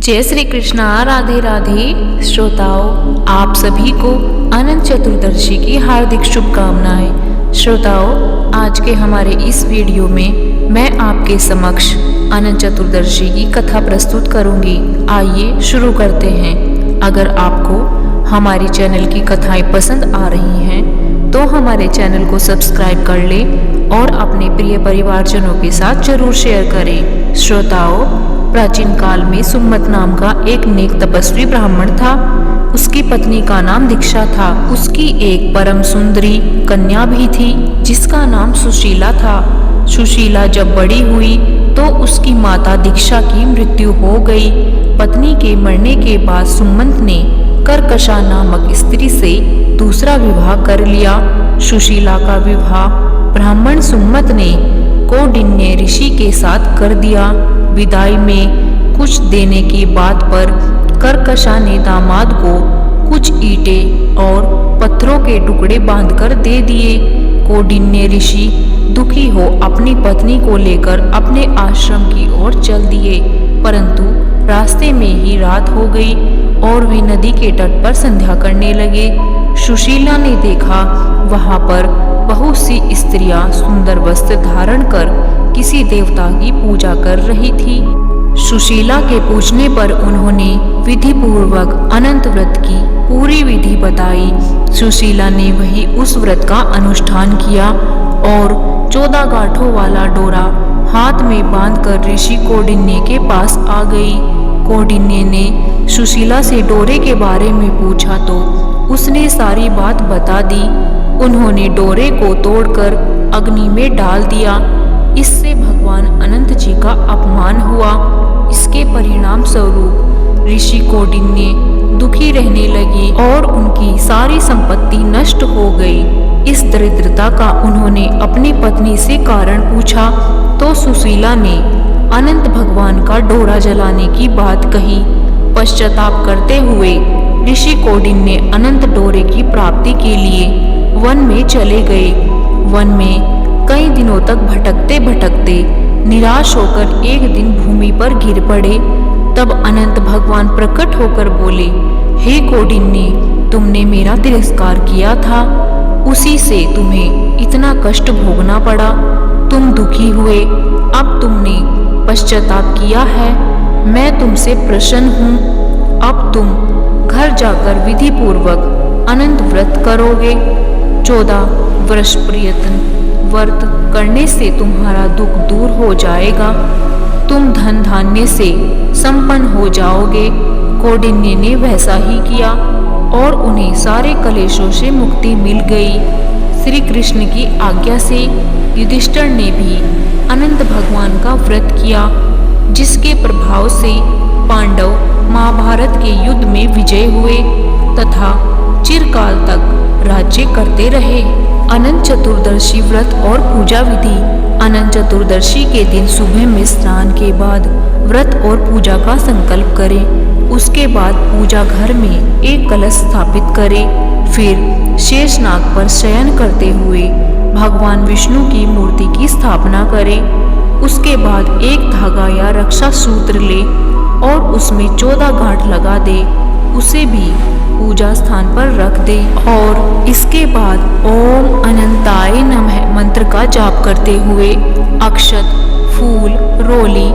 जय श्री कृष्णा। राधे राधे। श्रोताओं, आप सभी को अनंत चतुर्दशी की हार्दिक शुभकामनाएं। श्रोताओं, आज के हमारे इस वीडियो में मैं आपके समक्ष अनंत चतुर्दशी की कथा प्रस्तुत करूंगी। आइए शुरू करते हैं। अगर आपको हमारी चैनल की कथाएं पसंद आ रही हैं तो हमारे चैनल को सब्सक्राइब कर लें और अपने प्रिय परिवारजनों के साथ जरूर शेयर करें। श्रोताओं, प्राचीन काल में सुम्मत नाम का एक नेक तपस्वी ब्राह्मण था। उसकी पत्नी का नाम दीक्षा था। उसकी एक परम सुंदरी कन्या भी थी जिसका नाम सुशीला था। सुशीला जब बड़ी हुई तो उसकी माता दीक्षा की मृत्यु हो गई। पत्नी के मरने के बाद सुमंत ने कर्कशा नामक स्त्री से दूसरा विवाह कर लिया। सुशीला का विवाह ब्राह्मण सुम्मत ने कौंडिन्य ऋषि के साथ कर दिया। विदाई में कुछ देने की बात पर कर्कशा ने दामाद को कुछ ईंटें और पत्थरों के टुकड़े बांधकर दे दिए। कौंडिन्य ऋषि दुखी हो अपनी पत्नी को लेकर अपने आश्रम की ओर चल दिए, परंतु रास्ते में ही रात हो गई और वे नदी के तट पर संध्या करने लगे। सुशीला ने देखा वहां पर बहुत सी स्त्रियां सुंदर वस्त्र धारण कर किसी देवता की पूजा कर रही थी। सुशीला के पूछने पर उन्होंने विधि पूर्वक अनंत व्रत की पूरी विधि बताई। सुशीला ने वही उस व्रत का अनुष्ठान किया और 14 गांठों वाला डोरा हाथ में बांधकर ऋषि कौंडिन्य के पास आ गई। कौंडिन्य ने सुशीला से डोरे के बारे में पूछा तो उसने सारी बात बता दी। उन्होंने डोरे को तोड़कर अग्नि में डाल दिया। इससे भगवान अनंत जी का अपमान हुआ। इसके परिणाम स्वरूप ऋषि कौंडिन्य दुखी रहने लगे और उनकी सारी संपत्ति नष्ट हो गई। इस दरिद्रता का उन्होंने अपनी पत्नी से कारण पूछा तो सुशीला ने अनंत भगवान का डोरा जलाने की बात कही। पश्चाताप करते हुए ऋषि कौंडिन्य अनंत डोरे की प्राप्ति के लिए वन में चले गए। वन में कई दिनों तक भटकते भटकते निराश होकर एक दिन भूमि पर गिर पड़े। तब अनंत भगवान प्रकट होकर बोले, हे कौंडिन्य, तुमने मेरा तिरस्कार किया था, उसी से तुम्हें इतना कष्ट भोगना पड़ा। तुम दुखी हुए, अब तुमने पश्चाताप किया है, मैं तुमसे प्रसन्न हूँ। अब तुम घर जाकर विधि पूर्वक अनंत व्रत करोगे। 14 वर्ष प्रयत्न व्रत करने से तुम्हारा दुख दूर हो जाएगा। तुम धन धान्य से संपन्न हो जाओगे। कौंडिन्य ने वैसा ही किया और उन्हें सारे कलेशों से मुक्ति मिल गई। श्री कृष्ण की आज्ञा से युधिष्ठिर ने भी अनंत भगवान का व्रत किया, जिसके प्रभाव से पांडव महाभारत के युद्ध में विजय हुए तथा चिरकाल तक राज्य करते रहे। अनंत चतुर्दशी व्रत और पूजा विधि। अनंत चतुर्दशी के दिन सुबह में स्नान के बाद व्रत और पूजा का संकल्प करें। उसके बाद पूजा घर में एक कलश स्थापित करें। फिर शेषनाग पर शयन करते हुए भगवान विष्णु की मूर्ति की स्थापना करें। उसके बाद एक धागा या रक्षा सूत्र ले और उसमें 14 गांठ लगा दे। उसे भी पूजा स्थान पर रख दे और इसके बाद ओम अनंताय नमः मंत्र का जाप करते हुए अक्षत, फूल, रोली,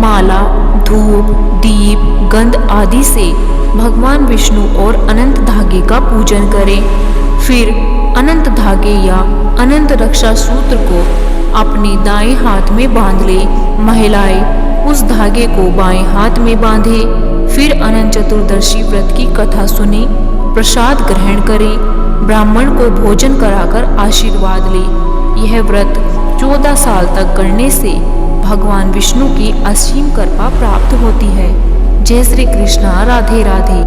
माला, धूप, दीप, गंध आदि से भगवान विष्णु और अनंत धागे का पूजन करें। फिर अनंत धागे या अनंत रक्षा सूत्र को अपने दाएं हाथ में बांध ले। महिलाएं उस धागे को बाएं हाथ में बांधे। फिर अनंत चतुर्दशी व्रत की कथा सुने, प्रसाद ग्रहण करें, ब्राह्मण को भोजन कराकर आशीर्वाद ले। यह व्रत 14 साल तक करने से भगवान विष्णु की असीम कृपा प्राप्त होती है। जय श्री कृष्णा। राधे राधे।